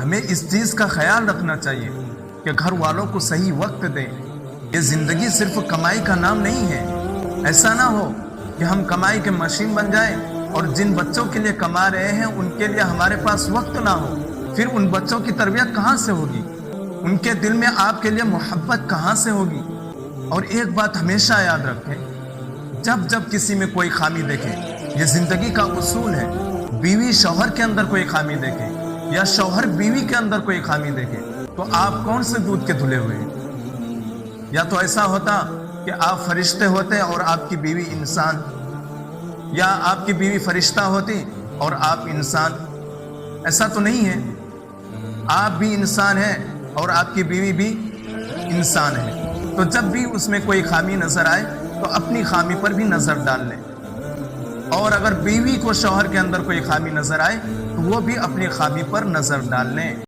ہمیں اس چیز کا خیال رکھنا چاہیے کہ گھر والوں کو صحیح وقت دیں۔ یہ زندگی صرف کمائی کا نام نہیں ہے۔ ایسا نہ ہو کہ ہم کمائی کے مشین بن جائیں اور جن بچوں کے لیے کما رہے ہیں ان کے لیے ہمارے پاس وقت نہ ہو۔ پھر ان بچوں کی تربیت کہاں سے ہوگی؟ ان کے دل میں آپ کے لیے محبت کہاں سے ہوگی؟ اور ایک بات ہمیشہ یاد رکھیں، جب کسی میں کوئی خامی دیکھیں، یہ زندگی کا اصول ہے، بیوی شوہر کے اندر کوئی خامی دیکھے یا شوہر بیوی کے اندر کوئی خامی دیکھے تو آپ کون سے دودھ کے دھلے ہوئے ہیں؟ یا تو ایسا ہوتا کہ آپ فرشتے ہوتے اور آپ کی بیوی انسان، یا آپ کی بیوی فرشتہ ہوتی اور آپ انسان۔ ایسا تو نہیں ہے، آپ بھی انسان ہیں اور آپ کی بیوی بھی انسان ہے۔ تو جب بھی اس میں کوئی خامی نظر آئے تو اپنی خامی پر بھی نظر ڈال لیں، اور اگر بیوی کو شوہر کے اندر کوئی خامی نظر آئے تو وہ بھی اپنی خامی پر نظر ڈال لیں۔